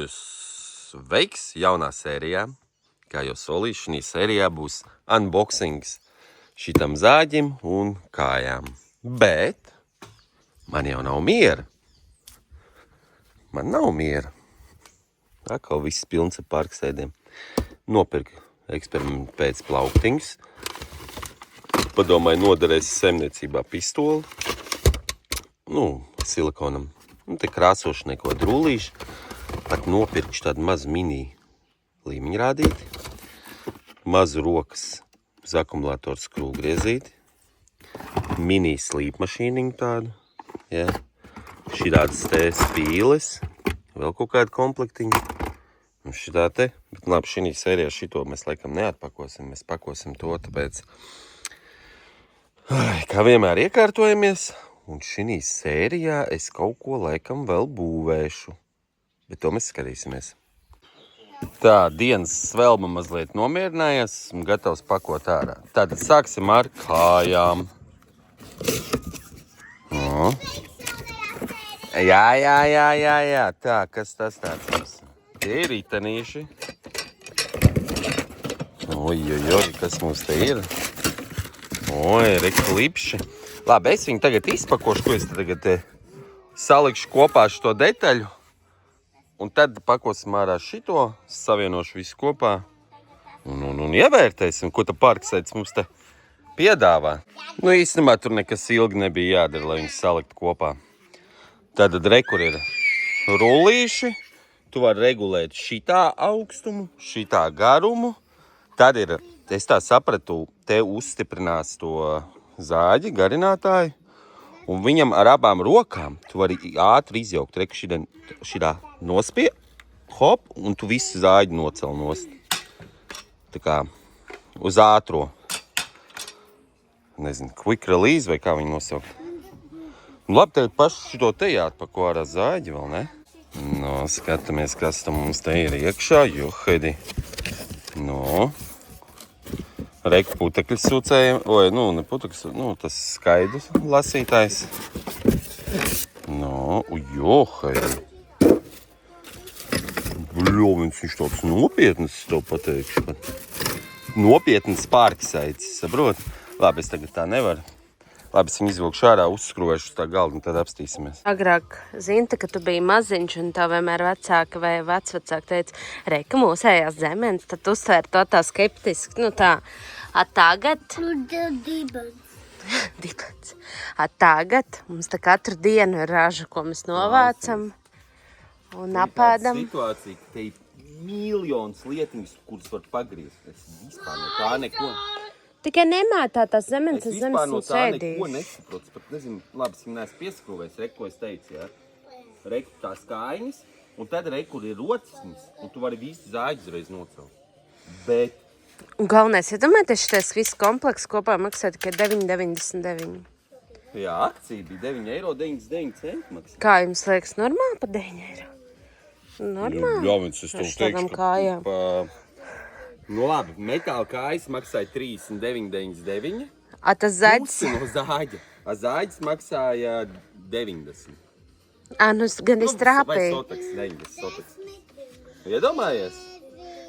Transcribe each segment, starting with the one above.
Sveiks jaunā sērijā. Kā jau solīju, šī sērijā būs unboxings šitam zāģim un kājām. Bet man jau nav miera. Man nav miera. Atkal viss pilns ar parksēdiem. Nopirku eksperimentu pēc plauktiņas. Padomāju, noderēs saimniecībā pistoli. Silikonam. Te krāsoši neko drūlīši. Pat nopirkšu tādu mazu mini līmeņrādīti. Mazu rokas uz akumulātoru skrūvgriezīti. Mini slīpmašīniņu tādu. Ja. Šitādas te spīles. Vēl kaut kādu komplektiņu. Un šitā te. Bet labi, šī sērijā šito mēs laikam neatpakosim. Mēs pakosim to, tāpēc kā vienmēr iekārtojamies. Un šī sērijā es kaut ko laikam vēl būvēšu. Bet to mēs skatīsimies. Tā, dienas svelma mazliet nomierinājās. Esmu gatavs pakot ārā. Tātad sāksim ar kājām. Jā. Tā, kas tas tāds? Tie ir ritenīši. Oj, kas mums te ir? Oj, reklipši. Labi, es viņu tagad izpakošu, ko es tagad salikšu kopā šo detaļu. Un tad pakosim ārā šito, savienošu visu kopā un ievērtēsim, ko ta parksēdis mums te piedāvā. Īstenībā tur nekas ilgi nebija jādara, lai viņus saliktu kopā. Tātad rekur ir rullīši, tu vari regulēt šitā augstumu, šitā garumu. Tad ir, es tā sapratu, te uzstiprinās to zāģi, garinātāju. Un viņam ar abām rokām tu vari ātri izjaukt. Reku šitā nospie, hop, un tu visu zāģi nocel nost. Tā kā uz ātro. Nezinu, quick release vai kā viņu nosaukt. Labi, tagad pašu šito te jāatpako ārā zāģi vēl, ne? Skatāmies, kas tam mums te ir iekšā, juhedi. Reku putekļu sūcējiem, ne putekļus, tas skaidrs lasītājs. Johai. Bļovins, viņš tāds nopietnas, es tev pateikšu. Nopietnas pārkisaicis, saprot? Labi, es tagad tā nevaru. Labi, es viņu izvilkšu ārā, uzskrūvēšu uz tā galdu un tad apstīsimies. Agrāk, Zinta, ka tu biji maziņš un tā vienmēr vecāka vai vecvecāka teica, Reika mūsējās zemenes, tad uzsvēr to tā skeptiski, tagad... Dibens. Tagad mums tā katru dienu ir raža, ko mēs novācam un apēdam. Situācija, ka te ir miljonas lietiņas, kuras var pagriezt. Es vispār no tā neko... Tikai nemētā tās zemenes, es vispār no tā neko nesaprotu. Pat nezinu, labi, es viņu neesmu pieskrūvējis, reku, ko es teicu, ja? Reku tās kājiņas, un tad reku ir rocisnis, un tu vari visu zāģi uzreiz nocelt. Bet... Un galvenais, iedomājieties, šitais viss komplekss kopā maksā tikai 9,99. Jā, akcija bija 9,99 eiro maksā. Kā jums liekas, normāli pa 9 eiro? Normāli? Jā, es tev teikšu, ka labi, metāla kājas maksāja 39,99. Tas zaļs? Pusi no zāģa. Zāģis maksāja 90. Gan iztrāpīja. Vai sotaks, 90 sotaks. Iedomājies?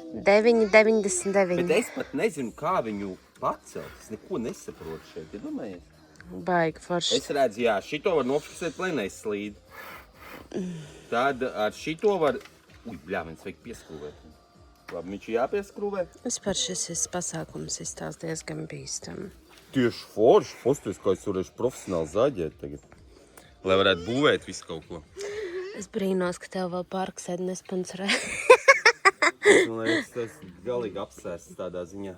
9,99. Bet es pat nezinu, kā viņu pacelt. Es neko nesaprotu šeit, iedomājies? Baigi forši. Es redzu, jā, šito var nofiksēt, lai neslīd. Tad ar šito var... Bļāvens, vajag pieskrūvēt. Labi, viņš jāpieskrūvē. Vispār šis pasākums izstāst diezgan bīstam. Tieši forši. Posties, kā es varēšu profesionāli zāģēt tagad. Lai varētu būvēt visu kaut ko. Es brīnos, ka tev vēl parksēd nesponsorē. Man liekas, tas galīgi apsēsts tādā ziņā.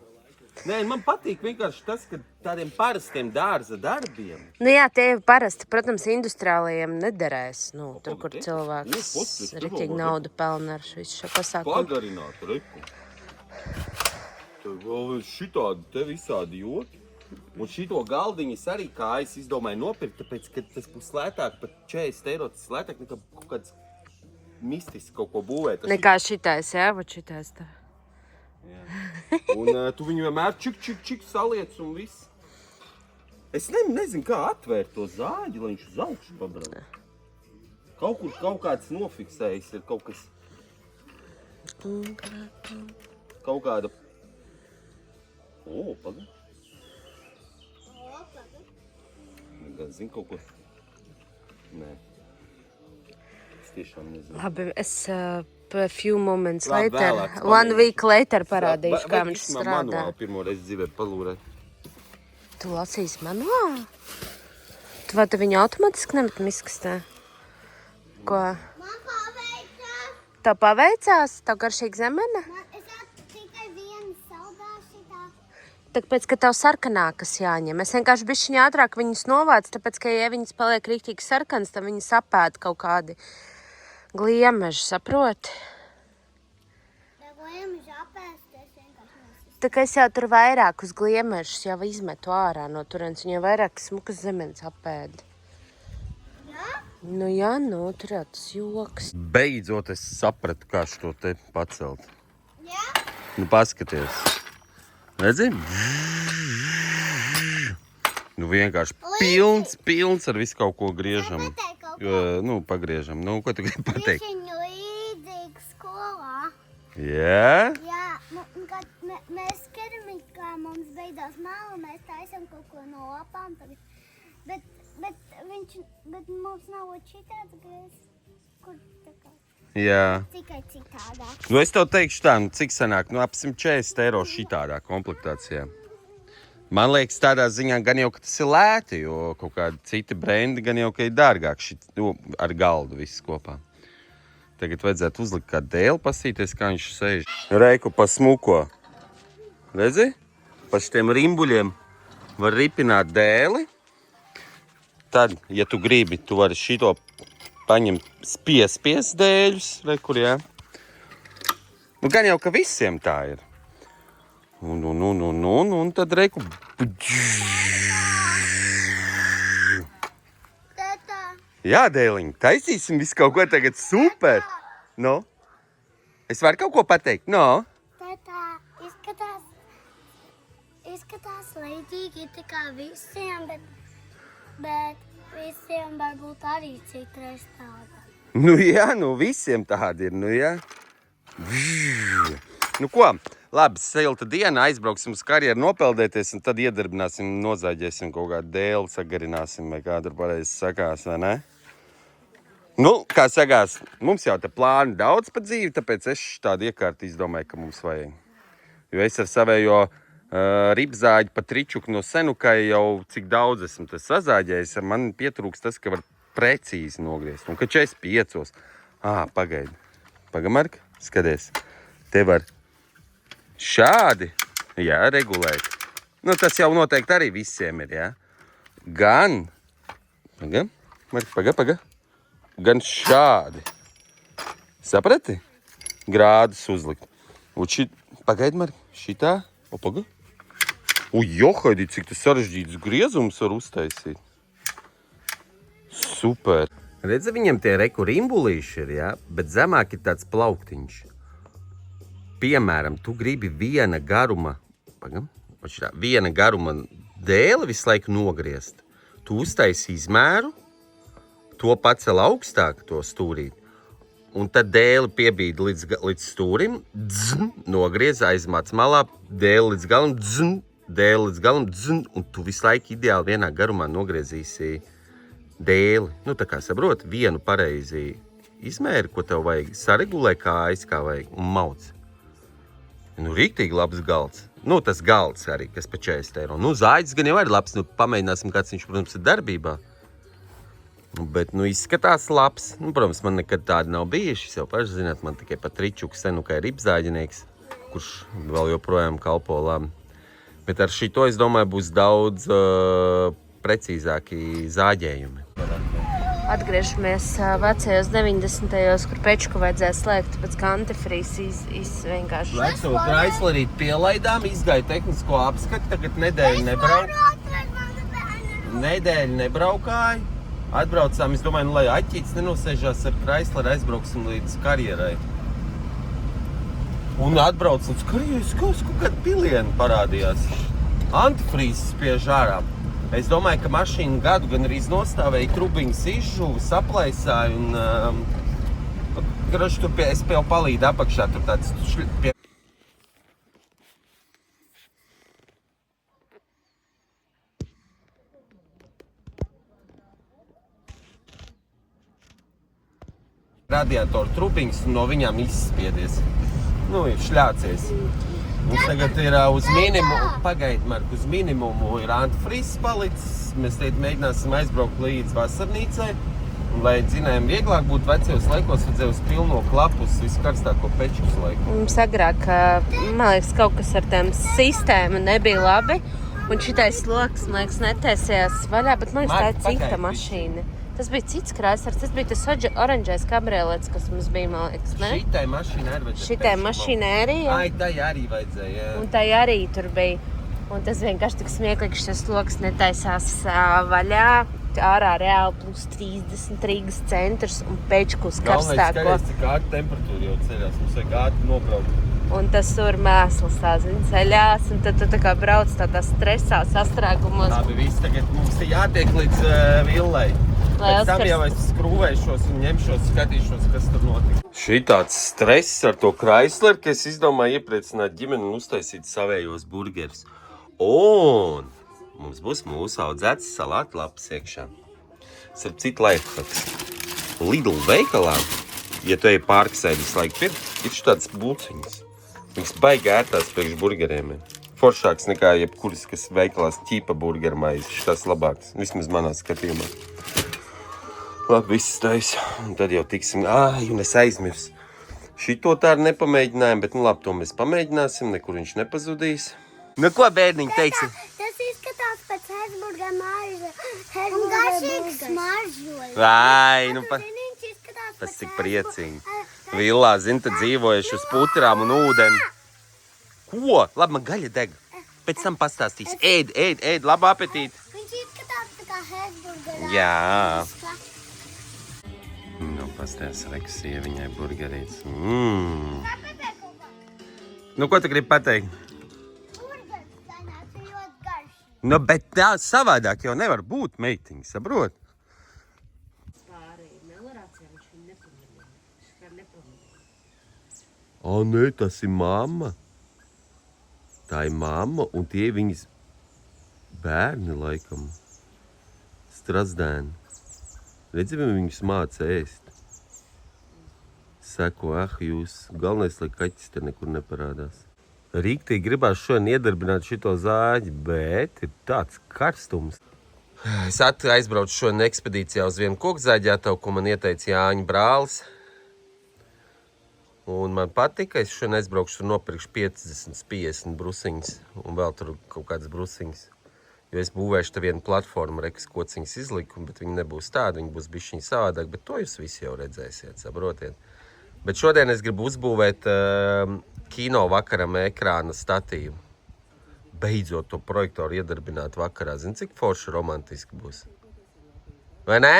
Nē, man patīk vienkārši tas, ka tādiem parastiem dārza darbiem. Jā, tie ir parasti, protams, industriālajiem nederēs. Tur, kur cilvēks riķīgi naudu pelna ar visu šo pasākumu. Pagarināt, reku. Tev vēl šitādi te visādi joki. Un šito galdiņu es arī kājas izdomāju nopirkt, tāpēc, ka tas būs lētāk, pat 40 eiro, tas lētāk nekā kaut kāds mistisks kaut ko būvēt. Nekā šitais, jā, vai šitais tā. Un tu viņu vienmēr čik saliec un viss. Es nezinu, kā atvērt to zāģi, lai viņš uz augšu pabrauc. Kaut kāds nofiksējis ir kaut kas. Kaut kāda... Paga. Gan zinu kaut ko. Nē. Es tiešām nezinu. Labi, es a few moments Labi, later, vēlāk, 1 week later parādīšu, kā viņš strādā. Manuāli pirmo reizi dzīvē palūrē. Tu lasīsi manuāli? Tu vai te viņu automatiski nemet miskastē? Ko? Man paveicās. Tev paveicās? Tev garšīgi zemene? Es atceru tikai vienu saldāšu tā. Tāpēc, ka tev sarkanākas jāņem. Es vienkārši bišķiņ ātrāk viņus novācu, tāpēc, ka ja viņas paliek rīktīgi sarkanas, tad viņas apēd kaut kādi gliemeži, saproti? Gliemeži apēst, es vienkārši nesu. Tā kā es jau tur vairākus gliemežus jau izmetu ārā no turienes, un jau vairāk smukas zemenes apēd. Jā? Nu jā, nu, tur jau tas joks. Beidzot es sapratu, kā šo te pacelt. Jā? Nu, paskaties. Redzi? Nu, vienkārši pilns ar visu kaut ko griežam. Pateikt kaut ko. Nu, pagriežam. Nu, ko tu gribi pateikt? Bišķiņu līdzīgi skolā. Jā? Jā, kad mēs keramikā mums beidzās māla, mēs taisam kaut ko no lapām tagad. Bet mums nav šitāds griez, kur tā kā Jā. tikai citādāk. Nu, es tev teikšu tā, nu, cik sanāk? Nu, ap 140 eiro šitādā komplektācijā. Man liekas, tādā ziņā gan jau, ka tas ir lēti, jo kaut kādi citi brendi gan jau, ka ir dārgāk ar galdu viss kopā. Tagad vajadzētu uzlikt kā dēli, pasīties, kā viņš sēž. Reiku pa smuko. Redzi? Pa šitiem rimbuļiem var ripināt dēli. Tad, ja tu gribi, tu vari šito paņemt spies dēļus, rekur, jā. Nu, gan jau, ka visiem tā ir. Un tad reiku... Tētā, Jā, dēliņ, taisīsim visu kaut ko tagad super. No? Es varu kaut ko pateikt? No? tētā, izskatās līdzīgi tā kā visiem, bet visiem varbūt arī citreiz tāda. Nu jā, nu visiem tādi ir, nu jā. Nu ko, labi, silta diena, aizbrauksim uz karjeru nopeldēties un tad iedarbināsim, nozāģēsim kaut kādu dēli, sagarināsim vai kā tur pareizi sakās, vai ne? Nu, kā sakās, mums jau te plāni daudz pa dzīvi, tāpēc es tādu iekārtu izdomāju, ka mums vajag. Jo es ar savējo ribzāģi pa tričuku no senukai jau cik daudz esmu tas sazāģējis, man pietrūks tas, ka var precīzi nogriezt. Un ka 45. Pagaidi. Marka, skaties. Te var šādi, jā, regulēt. Nu, tas jau noteikti arī visiem ir, jā. Gan, Marka, gan šādi. Saprati? Grādus uzlikt. Un pagaidi, Marka, šitā, paga. Johaidi, cik tas sarežģīts griezums var uztaisīt. Super. Redzi, viņam tie reku rimbulīši ir, jā, bet zemāk ir tāds plauktiņš. Piemēram, tu gribi viena garuma dēli visu laiku nogriezt. Tu uztaisi izmēru, to pacel augstāk, to stūrīt, un tad dēli piebīdi līdz stūrim, nogriez, aizmāc malā, dēli līdz galam, un tu visu laiku ideāli vienā garumā nogriezīsi dēli. Nu, tā kā saproti, vienu pareizi izmēri, ko tev vajag, saregulē kājas, kā vajag, un mauc. Nu, rīktīgi labs galds. Nu, tas galds arī, kas pa 40 eiro. Nu, zāģis gan jau arī labs, nu, pamēģināsim, kāds viņš, protams, ir darbībā. Bet, nu, izskatās labs. Nu, protams, man nekad tādi nav bijuši. Jūs jau paši zināt, man tikai pat ričuku senukai ribzāģinieks, kurš vēl joprojām kalpo labi. Bet ar šito, es domāju, būs daudz precīzāki zāģējumi. Atgriežamies vecajos 90. kur pečku vajadzēja slēgt, pēc ka antifrīs vienkārši. Veco Chryslerīt pielaidām, izgāja tehnisko apskati, tagad nedēļu nebraukāju. Atbraucām, es domāju, lai aķīts nenosēžās ar Chrysler, aizbrauksim līdz karjerai. Un atbraucam uz karjeras, kaut kāda piliena parādījās. Antifrīzes spiež ārā. Es domāju, ka mašīna gadu gan arī nostāvēja, trubiņas izžuva, saplaisāja un... Graši, tur es jau palīdu apakšā, tur tāds... Radiatoru trubiņas un no viņām izspiedies. Nu, ir šļācies. Mums tagad ir uz minimumu, pagaid, Mark, uz minimumu ir antifrīzes palicis. Mēs teikt mēģināsim aizbraukt līdz vasarnīcai. Un, lai dzinējiem vieglāk būtu vecajos laikos, vajadzēja uz pilno klapu, uz viskarstāko peču uz laiku. Mums agrāk, man liekas, kaut kas ar tiem sistēmu nebija labi. Un šitais sloks, man liekas, netaisījās vaļā, bet man liekas, tā ir cita mašīna. Tas bija cits krāsars, tas bija tas oranžais kabriolets, kas mums bija, man liekas, ne? Šitai mašīnai arī vajadzēja. Šitai mašīnai arī, jā? Ai, tai arī vajadzēja, jā. Un tai arī tur bija. Un tas vienkārši tik smieklīgi, ka šis sloks netaisās vaļā. Ārā reāli plus 30 Rīgas centrs un pečkus karstāko. Galvenais skaries, cik ātri temperatūra jau ceļās, mums vajag ātri nobraukt. Un tas tur mēsls tā, zini, ceļās, un tad tu tā kā brauc tādā stresā, sastrēgumos. Labi, viss tagad mums ir jātiek līdz villai. Pēc tam jau es skrūvēšos un ņemšos, skatīšos, kas tur notika. Šī tāds stress ar to Chrysler, ka es izdomāju iepriecināt ģimeni un uztaisīt savējos burgerus. Un mums būs mūsu audzēts salātu lapas iekšā. Starp citu lifehacks. Lidl veikalā, ja tu ej pārksēdi visu laiku pirkt, ir tāds būciņas. Viņas baigi ērtās priekš burgeriem. Foršāks nekā jebkuras, kas veikalās ķīpa burgeru maizes. Šitās labāks, vismaz manā skatījumā. Labi, viss taisa. Un tad jau tiksim, un es aizmirsu. Šito tā arī nepamēģinājām, bet nu labi, to mēs pamēģināsim, nekur viņš nepazudīs. Nu ko, bērniņi, teiksi? Tas izskatās pēc Hesburger maize. Un garšīgi smaržoja. Vai, nu Ziniņš izskatās tas pēc cik priecīgi. Villā, zini, tad dzīvojuši uz putrām un ūdeni. Ko? Labi, man gaļa deg. Pēc tam pastāstīs. Ēd, labu apetīti. Viņš izskatās tā kā Hesburger. Jā. Nu, pastāst Reks sieviņai burgerītes. Nu, ko tu gribi pateikt? Burgers sanāca ļoti garšīgi. Nu, bet tā savādāk jau nevar būt, meitiņa, saprot? O, nē, tas ir mamma. Tā ir mamma, un tie ir viņas bērni, laikam. Strazdēni. Redzi, viņus māca ēst. Seko, jūs. Galvenais, lai kaķis te nekur neparādās. Rīktīgi gribās šodien iedarbināt šito zāģi, bet ir tāds karstums. Es aizbraucu šodien ekspedīcijā uz vienu kokzāģētavu, ko man ieteica Jāņa brālis. Un man patika, es šodien aizbraukšu tur nopirkšu 50 brusiņas un vēl tur kaut kādas brusiņas. Jo es būvēšu te vienu platformu, rekas kociņas izlikumu, bet viņi nebūs tādi, viņi būs bišķiņi savādāk, bet to jūs visi jau redzēsiet, saprotiet. Bet šodien es gribu uzbūvēt kino vakaram ekrāna statīvu. Beidzot to projektoru iedarbināt vakarā. Zini, cik forši romantiski būs? Vai ne?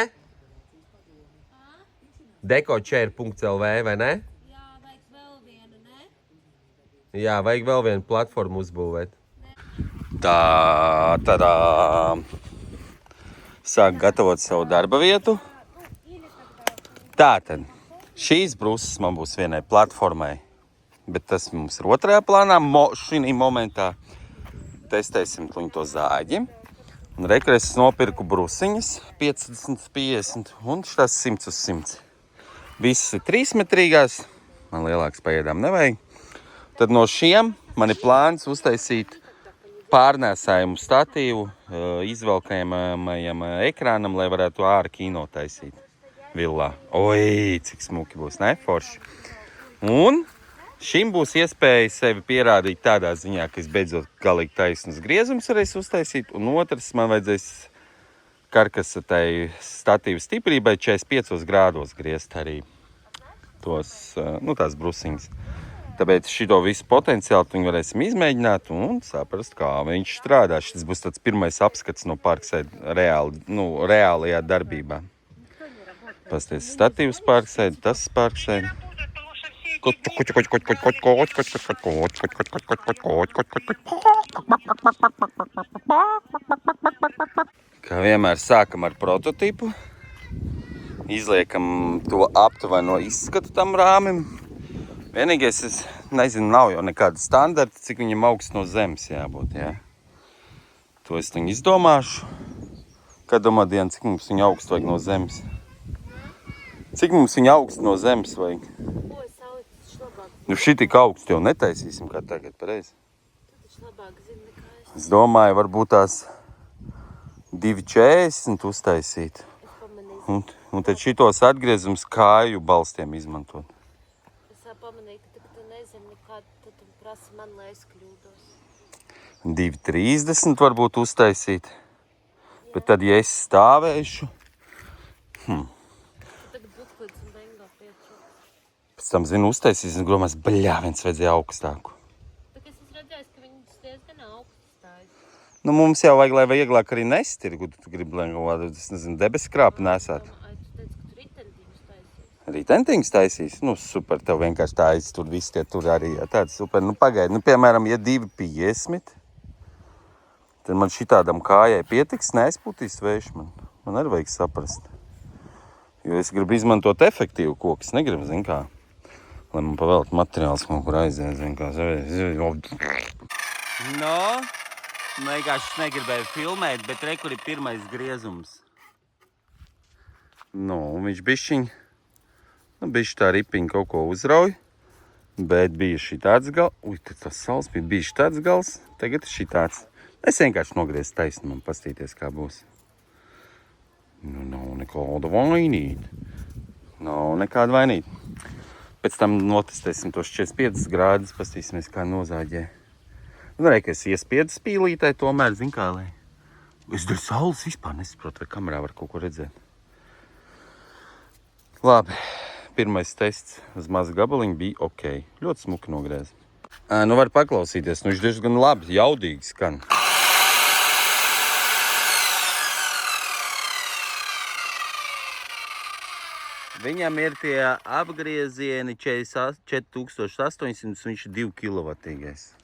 Dekochair.lv, vai ne? Jā, vajag vēl vienu, ne? Jā, vajag vēl vienu platformu uzbūvēt. Tādā sāk gatavot savu darba vietu. Tātad, šīs brūsas man būs vienai platformai, bet tas mums ir otrajā plānā. Šī momentā testēsim to zāģi. Un reikreiz nopirku brusiņas 50 un šitās 100 uz 100. Visas ir 3-metrīgās, man lielāks paiedām nevajag. Tad no šiem man ir plāns uztaisīt pārnēsājumu statīvu izvelkājamajam ekrānam, lai varētu ārā kino taisīt villā. Oi, cik smuki būs, ne? Forši. Un šim būs iespēja sevi pierādīt tādā ziņā, ka es beidzot galīgi taisnus griezums varēs uztaisīt, un otrs man vajadzēs karkasa tai statīvu stiprībai 45 grādos griezt arī tās brusiņas. Tāpēc šito visu potenciālu viņi varēsim izmēģināt un saprast, kā viņš strādā. Šis būs tāds pirmais apskats no parksēda reālajā darbībā. Pasties statīvs parksēda, tas parksēda. Kā vienmēr sākam ar prototipu. Izliekam to aptuveno izskatu tam rāmim. Vienīgais, es nezinu, nav jau nekāda standarta, cik viņam augsts no zemes jābūt, jā. To es viņu izdomāšu. Kā domā, Diana, cik mums viņa augsts vajag no zemes? Cik mums viņa augsts no zemes vajag? Ko es salicis labāk? Nu šī tik augsts jau netaisīsim kā tagad, pareizi. Tu taču labāk zini nekā es. Es domāju, varbūt tās 2,40 uztaisīt. Es pamanīju. Un tad šitos atgriezums kāju balstiem izmantot. Es pamanīju, ka tu nezini nekā, tad tu prasi man, lai es kļūdos. 2,30 varbūt uztaisīt. Bet tad, ja es stāvēšu, Tagad butklids un bengo piečoks. pēc tam, zinu, uztaisīsim, gromās, viens vajadzēja augstāku. Tā kā es redzēju, ka viņas diezgan augstu stājas. Nu, mums jau vajag, lai vieglāk arī nest ir, kur tu gribi, lai kaut kādu, es nezinu, debesu nesāt. Ai, tu teici, ka tu ritendiņus taisīs. Ritentiņus taisīs? Nu, super, tev vienkārši tā tur viss tie tur arī, jā, tāds super. Nu, pagaidi, nu, piemēram, ja 2,50, tad man šitādam kājai pietiks, neaizpūtīs vējš man. Man arī vajag saprast. Jo es gribu izmantot efektīvu koku, es negribu, zin kā, lai man pavelt materiāls kaut kur aiziet, zin kā. No, vienkārši negribēju filmēt, bet re, kur ir pirmais griezums. Nu, viņš bišķiņ, bišķi tā ripiņa kaut ko uzrauj, bet bija šitāds gals, tas saules bija šitāds gals, tagad ir šitāds. Es vienkārši nogriezu taisnumam, pastīties, kā būs. Nu, nav nekāda vainība. Nav nekāda vainība. Pēc tam notestēsim tos 45 grādus, pastīsimies, kā nozāģē. Nu, re, ka es iespiedu spīlītē, tomēr, zin kā, lai... Es dēļ saules vispār nesaprotu, vai kamerā var kaut ko redzēt. Labi, pirmais tests uz mazu gabaliņu bija ok. Ļoti smuki nogrēz. Nu, var paklausīties, nu viņš diezgan labi, jaudīgi skan. Viņam ir tie apgriezieni 4800, viņš ir 2 kilovatīgais.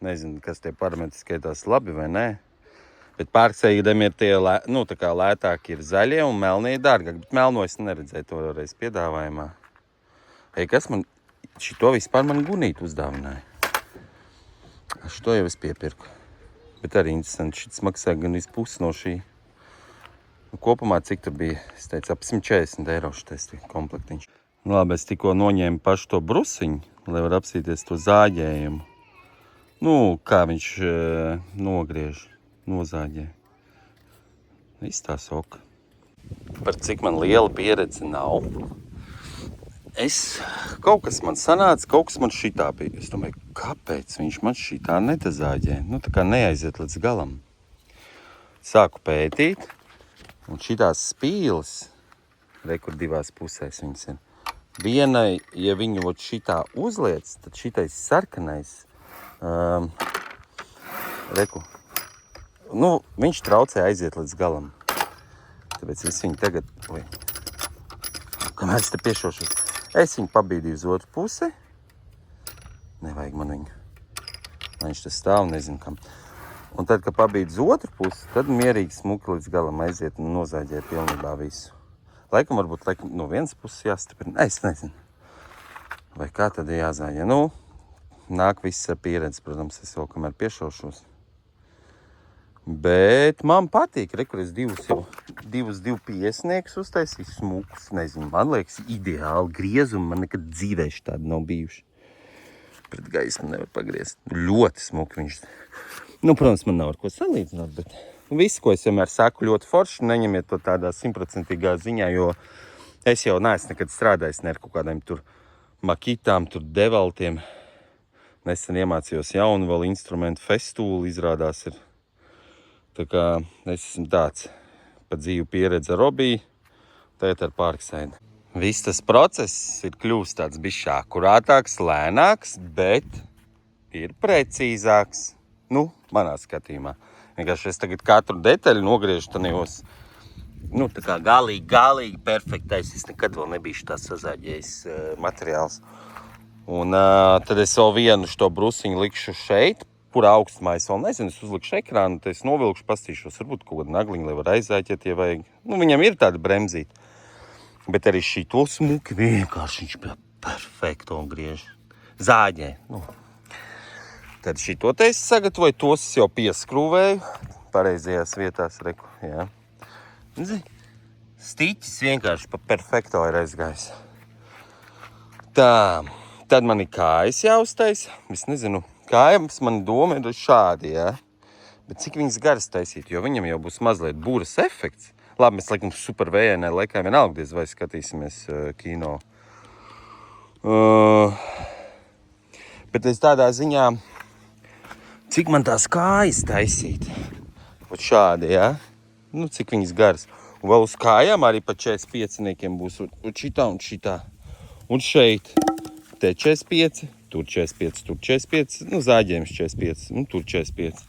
Nezinu, kas tie parametri skaitās labi vai nē. Bet pārsteigdam ir tie, nu, tā kā lētāki ir zaļie un melnie dārgāk. Bet melno es neredzēju to reiz piedāvājumā. Kas man, šito vispār man gunīt uzdāvināja. Šito jau es piepirku. Bet arī interesanti, šits maksā gan pusi no šī. Kopumā cik tur bija? Es teicu, ap 140 eiro šitais komplektiņš. Nu, labi, es tikko noņēmu pašu to brusiņu, lai var apsīties to zāģējumu. Nu, kā viņš nogriež, nozāģē. Viss tā soka. Par cik man liela pieredze nav. Kaut kas man sanāca, kaut kas man šitā bija. Es domāju, kāpēc viņš man šitā nedazāģē? Nu, tā kā neaiziet līdz galam. Sāku pētīt. Un šitās spīles, kur divās pusēs viņas ir, vienai, ja viņu šitā uzliec, tad šitais sarkanais, viņš traucē aiziet līdz galam. Tāpēc es viņu tagad, kamēr es te piešošu, es viņu pabīdīju uz otru pusi. Nevajag man viņu, lai viņš te stāv, nezinu kam. Un tad, kad pabīd uz otru pusi, tad mierīgi smuki līdz galam aiziet un nozāģē pilnībā visu. Laikam varbūt no vienas puses jāstiprina. Es nezinu. Vai kā tad jāzāģē? Nu, nāk viss ar pieredzi, protams, es vēl kamēr piešaušos. Bet man patīk, kur es divus 2,50 uztaisīju smukus. Nezinu, man liekas ideāli griezumi, man nekad dzīvē tādi nav bijuši. Pret gaismu nevar pagriezt. Ļoti smuki viņš. Nu, protams, man nav ar ko salīdzināt, bet visu, ko es vienmēr saku, ļoti forši, neņemiet to tādā 100% ziņā, jo es jau neesmu nekad strādājis ne ar kaut kādiem tur makitām, tur devaltiem. Nesen iemācījos jaunu vēl instrumentu festūli, izrādās ir. Tā kā es esmu tāds pa dzīvu pieredzi ar Robiju, tagad ar Parkside. Viss tas process ir kļūst tāds bišķi akurātāks, lēnāks, bet ir precīzāks. Nu, manā skatījumā. Vienkārši es tagad katru detaļu nogriežu tanījos, nu, tā kā galīgi perfektais. Es nekad vēl nebiju šitās sazāģējis materiāls. Un tad es vēl vienu šo brusiņu likšu šeit, kur augstumā es vēl nezinu, es uzlikšu ekrānu, tad es novilkšu, pastīšos, varbūt kaut kādu nagliņu, lai var aizāķēt, ja vajag. Nu, viņam ir tāda bremzīte. Bet arī šito smuki vienkārši viņš bija perfekto griež. Zāģē. Nu. Tad šito te es sagatavoju, tos es jau pieskrūvēju. Pareizajās vietās, reku, jā. Stiķis vienkārši pa perfekto ir aizgājis. Tā, tad man ir kājas jāuztaisa. Es nezinu, kājas man doma ir šādi, jā. Bet cik viņas garas taisīt, jo viņam jau būs mazliet būras efekts. Labi, mēs laikam super vējienē laikā vienalga diez vai skatīsimies kino. Bet es tādā ziņā, cik man tās kājas taisīt. Ot šādi, jā. Nu, cik viņas garas. Un vēl uz kājām arī pa 45 būs šitā un šitā. Un šeit te 45, tur 45, tur 45, nu zāģējums 45, un tur 45.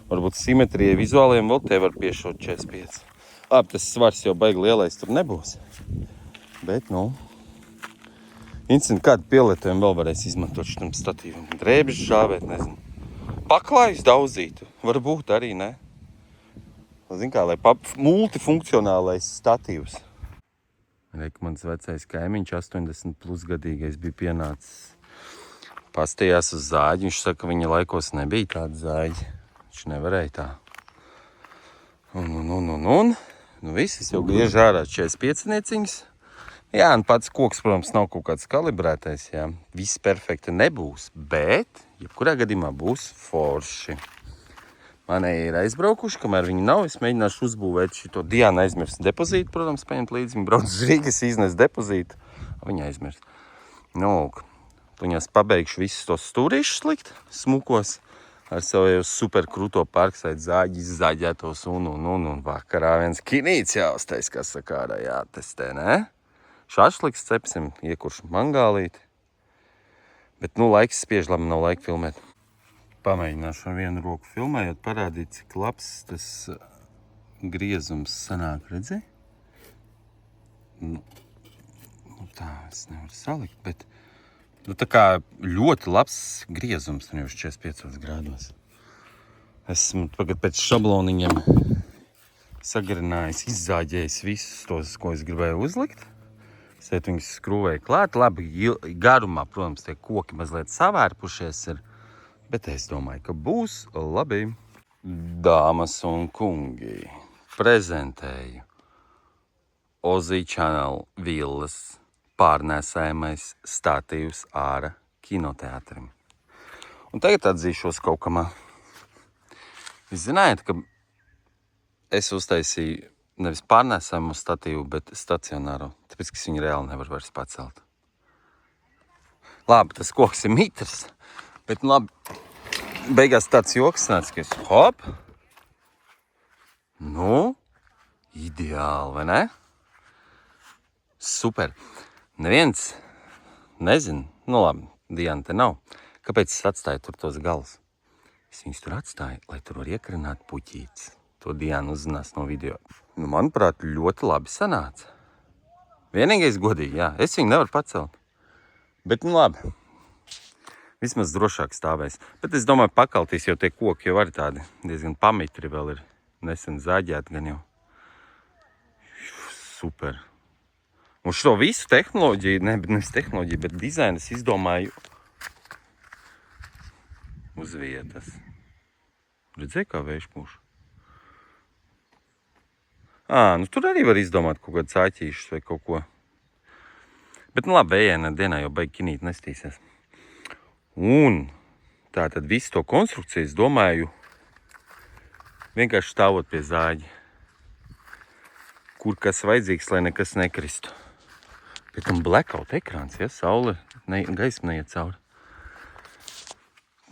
Varbūt simetrijai vizuāliem vēl te var piešot 45. Labi, tas svars jau baigi lielais tur nebūs. Bet, nu, interesanti, kādu pielietojumu vēl varēs izmantot šitam statīvam. Drēbes žāvēt, nezinu. Paklājus daudzītu, varbūt arī, ne? Zin kā, lai multifunkcionālais statīvs. Reik, mans vecais kaimiņš, 80 plus gadīgais, bija pienācis. Pastījās uz zāģi, viņš saka, ka viņa laikos nebija tāda zāģi. Viņš nevarēja tā. Un. Nu viss, es jau griežu ārā 45 nieciņas. Jā, un pats koks, protams, nav kaut kāds kalibrētais, jā. Viss perfekti nebūs, bet, jebkurā gadījumā būs forši. Manēji ir aizbraukuši, kamēr viņi nav, es mēģināšu uzbūvēt šito Diana aizmirst depozītu, protams, paņemt līdzi. Viņa brauc uz Rīgas, iznes depozītu, viņa aizmirst. Nu, viņās pabeigšu visus tos stūrīšus likt, smukos. Ar savu jau super krūto parksaitu zāģi izzaģētos un vakarā viens kinīts jāuztais, kas sakārā jātestē, ne? Šašliks cepsim, iekuršu mangālīti. Bet, nu, laiks spiež, labi, nav laika filmēt. Pamēģināšu ar vienu roku filmējot, parādīt, cik labs tas griezums sanāk, redzi? Nu, tā es nevaru salikt, bet... Nu, tā kā ļoti labs griezums, nu jau 45 grādos. Esmu tagad pēc šabloniņiem sagarinājis, izzāģējis visus tos, ko es gribēju uzlikt. Sēt viņus skrūvēju klāt. Labi, garumā, protams, tie koki mazliet savērpušies ir, bet es domāju, ka būs labi. Dāmas un kungi, prezentēju Ozī Channel villas pārnēsājamais statīvs ārā kinoteātrim. Un tagad atzīšos kaut kamā. Jūs zinājāt, ka es uztaisīju nevis pārnēsājumu statīvu, bet stacionāru, tāpēc, ka es viņu reāli nevaru vairs pacelt. Labi, tas koks ir mitrs, bet labi, beigās tāds joks nāc, ka es hop. Nu, ideāli, vai ne? Super. Neviens nezinu, nu labi, Diana te nav. Kāpēc es atstāju tur tos galus? Es viņus tur atstāju, lai tur var iekarināt puķītes. To Diana uzzinās no video. Nu, manuprāt, ļoti labi sanāca. Vienīgais godīgi, jā, es viņu nevaru pacelt. Bet, nu labi, vismaz drošāk stāvēs. Bet es domāju, pakaltīs jau tie koki jau arī tādi diezgan pamitri vēl ir nesen zāģēti gan jau. Super. Un šo visu tehnoloģiju, nevis tehnoloģiju, bet dizainu es izdomāju uz vietas. Redzēji, kā vējš pūš? Nu tur arī var izdomāt kaut kādu cāķīšus vai kaut ko. Bet, nu labi, vējienā dienā jau baigi kinīt nestīsies. Un tā tad visu to konstrukciju es domāju vienkārši stāvot pie zāģi. Kur kas vajadzīgs, lai nekas nekristu. Pēc tam blackout ekrāns, ja, saule, gaisma neiet cauri.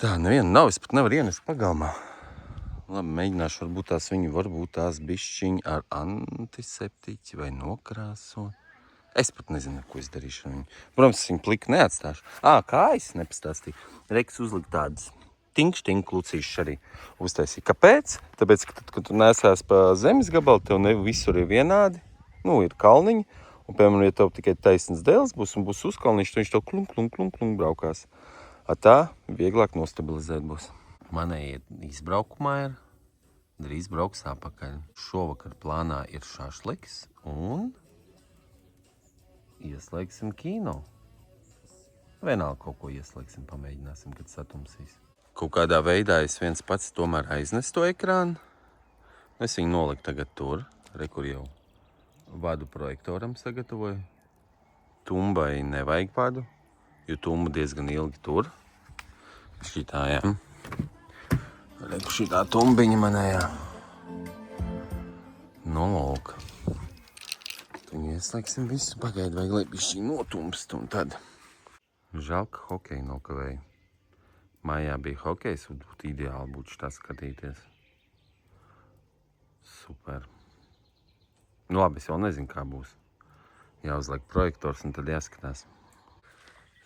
Tā, neviena nav, es pat nevaru ienest pagalmā. Labi, mēģināšu, varbūt tās bišķiņi ar antiseptiķi vai nokrāsot. Es pat nezinu, ko es darīšu ar viņu. Protams, es viņu pliku neatstāšu. Kājas nepastāstīju. Reiks uzlikt tādas tinkšķiņu klucīšas arī uztaisīju. Kāpēc? Tāpēc, ka tad, kad tu nesās pa zemes gabalu, tev ne visur ir vienādi. Nu, ir kalniņi. Un, piemēram, ja tev tikai taisnas dēls būs un būs uzkalniņš, tad viņš tev klunk braukās. Tā vieglāk nostabilizēt būs. Manai izbraukumā ir, drīz brauks apakaļ. Šovakar plānā ir šašliks un ieslēgsim kino. Vienalga kaut ko ieslēgsim, pamēģināsim, kad satumsīs. Kaut kādā veidā es viens pats tomēr aiznesu to ekrānu. Es viņu noliku tagad tur, kur jau vadu projektoram sagatavoju. Tumbai nevajag vadu, jo tumba diezgan ilgi tur. Šitā, jā. Šitā tumbiņa manējā. No lūk. Viņu ieslēgsim visu, pagaidi vajag, lai bišķi notumst un tad. Žēl, ka hokeju nokavēju. Mājā bija hokejs, un būtu ideāli būtu šitā skatīties. Super. Nu labi, es vēl nezinu, kā būs. Jāuzliek projektors un tad jāskatās.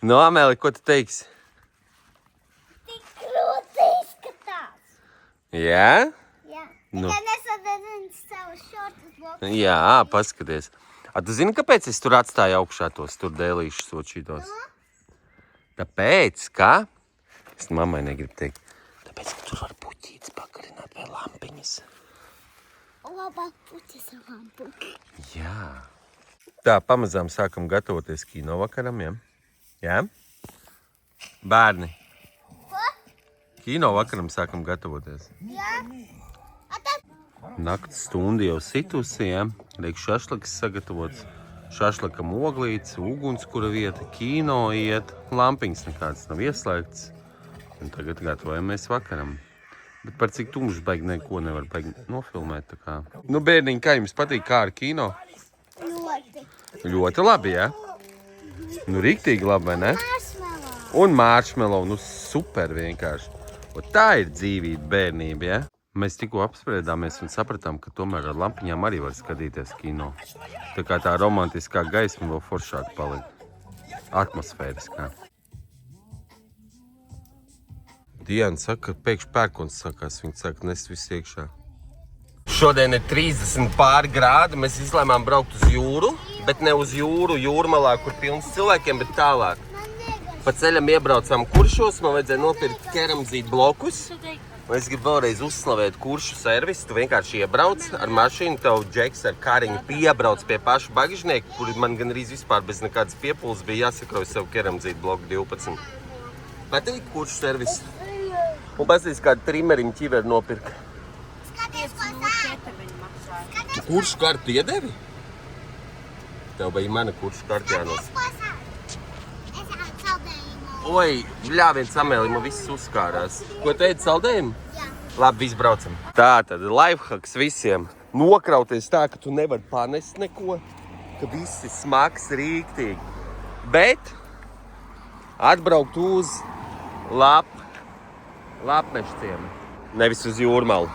Nu, Amēli, ko tu teiksi? Tik krūti izskatās. Jā? Jā. Nu. Tikai nesadedzinu savus šortus blokus. Jā, paskaties. Tu zini, kāpēc es tur atstāju augšā tos tur dēlīšus očītos? Tāpēc, ka? Es mammai negribu teikt. Tāpēc, ka tur var puķītes pakarināt vai lampiņas. Labāk puķis ar lampu. Jā. Tā, pamazām sākam gatavoties kino vakaram, jā? Jā? Bērni. Ko? Kino vakaram sākam gatavoties. Jā. Nakts stundi jau situsi, jā? Liek šašliks sagatavots. Šašlikam oglītes, ugunskura vieta, kino iet. Lampiņas nekāds nav ieslēgts. Un tagad gatavojamies vakaram. Bet par cik tumšs baigi neko nevar baigi nofilmēt. Tā kā. Nu, bērniņi, kā jums patīk, kā ar kino? Ļoti. Ļoti labi, jā? Nu, riktīgi labi, vai ne? Marshmallow. Un marshmallow, nu super vienkārši. Un tā ir dzīvība, bērnība, jā? Mēs tikko apspriedāmies un sapratām, ka tomēr ar lampiņām arī var skatīties kino. Tā kā tā romantiskā gaisma vēl foršāk paliek. Atmosfēriskā. Diana saka, ka pēkšņi pērkons sakās. Viņa saka, nest visu iekšā. Šodien ir 30 pāri grādi. Mēs izlēmām braukt uz jūru, bet ne uz jūru, jūrmalā, kur pilns cilvēkiem, bet tālāk. Pa ceļam iebraucām Kuršos, man vajadzēja nopirkt keramzīt blokus. Es gribu vēlreiz uzslavēt Kuršu servisu. Tu vienkārši iebrauc ar mašīnu, tev džeks ar kariņu piebrauc pie paša bagažnieka, kur man gan arī vispār bez nekādas piepūles bija jāsakrauj sev keramzīt bloku 12. Patīk Kuršu servisu? Un pasties kādu trimeriņu ķiveri nopirka. Skaties, ko sāk. Kuršu kartu iedevi? Tev bija mana kuršu kartu jānos. Ko sāk? Es ar saldējumu. Oi, bļāviens Amēli, man viss uzskārās. Ko teici, saldējumu? Jā. Labi, viss braucam. Tā tad lifehacks visiem. Nokrauties tā, ka tu nevari panest neko, ka viss ir smags, rīktīgi. Bet atbraukt uz Lapmešciem, nevis uz Jūrmalu.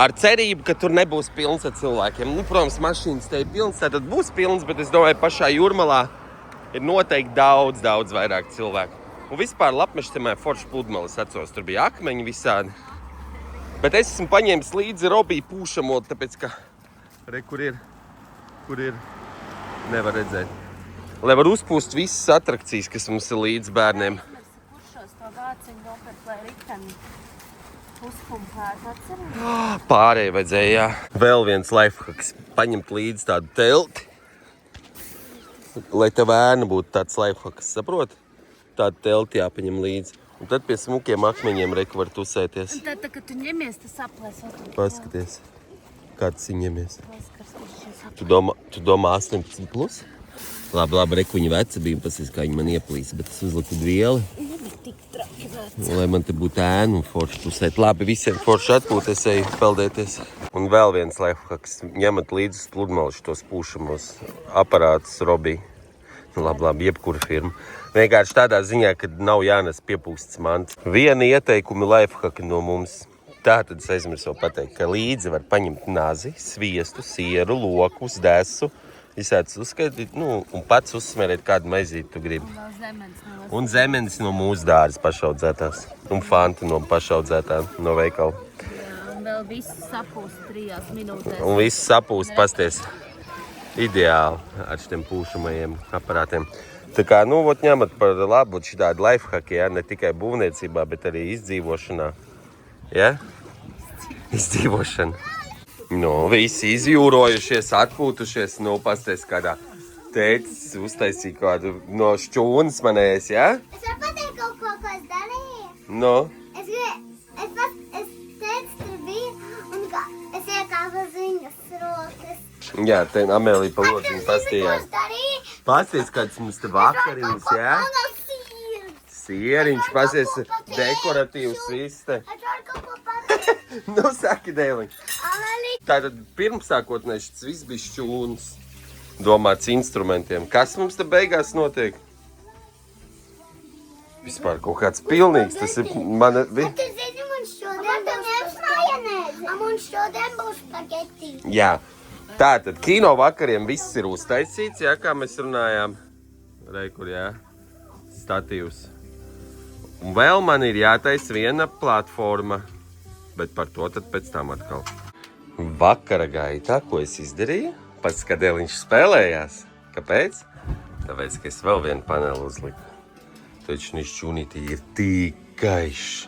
Ar cerību, ka tur nebūs pilns ar cilvēkiem. Nu, protams, mašīnas te ir pilns, tad būs pilns, bet es domāju, pašā Jūrmalā ir noteikti daudz vairāk cilvēku. Un vispār Lapmešcemē forši pludmales atceros, tur bija akmeņi visādi. Bet es esmu paņēmis līdzi Robiju pūšamo, tāpēc, ka kur ir, nevar redzēt. Lai var uzpūst visas atrakcijas, kas mums ir līdz bērniem. Kuršos to vāciņu nopirkt, lai riteni uzpumpētu, atceries? Pārēji vajadzēja, jā. Vēl viens lifehacks. Paņemt līdzi tādu telti, lai tev ēna būtu tāds lifehacks, saproti? Tādu telti jāpaņem līdzi. Un tad pie smukiem akmeņiem reku var tusēties. Un tad, kad tu ņemies, tas aplēs. Paskaties, kāds viņi ņemies. Paskars, kur šis aplēs. Tu domā 18 plus? Labi, reku viņa veca bija, pasies, kā viņa man ieplīs, bet es uzliku vieli. Nebija tik traki veca. Lai man te būtu ēna un forši tusēt. Labi, visiem forši atpūties, eju peldēties. Un vēl viens lifehacks. Ņemat līdzi uz pludmales tos pūšamos aparātus Robī. Labi, jebkura firma. Vienkārši tādā ziņā, ka nav jānes piepūsts mants. Viena ieteikumi lifehacki no mums. Tātad es aizmirsu pateikt, ka līdzi var paņemt nazi, sviestu, sieru, lokus, desu. Visāds uzskaitīt, un pats uzsmērēt, kādu maizīti tu gribi. Un zemenes no mūsu dārza pašaudzētās. Un fanti no pašaudzētā no veikala. Jā, un vēl viss sapūst 3 minūtēs. Un viss sapūst, pasties. Ideāli ar šiem pūšamajiem aparātiem. Tā kā, nu, vot ņemat par labu šitādu lifehacki, ja? Ne tikai būvniecībā, bet arī izdzīvošanā. Ja? Izdzīvošana. Nu, visi izjūrojušies, atpūtušies, nu, pasties kādā tētis uztaisīja kādu no šķūnas manējais, ja? Es varu pateikt kaut ko, ko es darīju. Nu? Es teicu, tur bija, un es iekāpu uz viņas rokas. Jā, te Amēlija pa lociņu pastījās. Es darīju. Pasties, kāds mums te vakariņas, ja? Sieriņš, pasties, dekoratīvs viss te. Es varu kaut ko pateikt. Nu, saki, Dēliņ. Amēlija. Tātad pirmsākotnēs šis viss bija šķūns. Domāts instrumentiem. Kas mums te beigās notiek? Vispār kaut kāds pilnīgs. Tas ir mana... Tu zini, man šodien būs spageti. Jā. Tātad kino vakariem viss ir uztaisīts, jā, kā mēs runājām. Reikur, jā. Statīvs. Un vēl man ir jātais viena platforma. Bet par to tad pēc tam atkal. Vakara gaitā, ko es izdarīju? Pats, kad Dēliņš spēlējās. Kāpēc? Tāpēc, ka es vēl vienu paneli uzliku. Taču viņš čūnītī ir tik gaišs.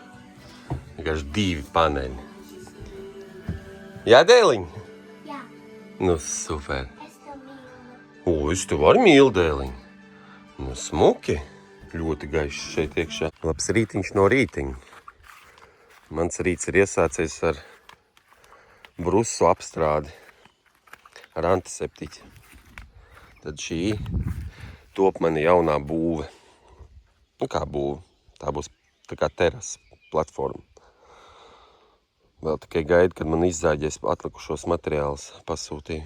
Vienkārši 2 paneļi. Jā, Dēliņ? Jā, Nu, super. es to mīlu. O, es tev arī mīlu, Dēliņ. Nu, smuki. Ļoti gaišs šeit iekšā. Labs rītiņš no rītiņa. Mans rīts ir iesācies ar brusu apstrādi. Ar antiseptiķi. Tad šī top mani jaunā būve. Nu, kā būve? Tā būs tā kā teras platforma. Vēl tikai gaidu, kad man izzāģēs atlikušos materiālus pasūtīju.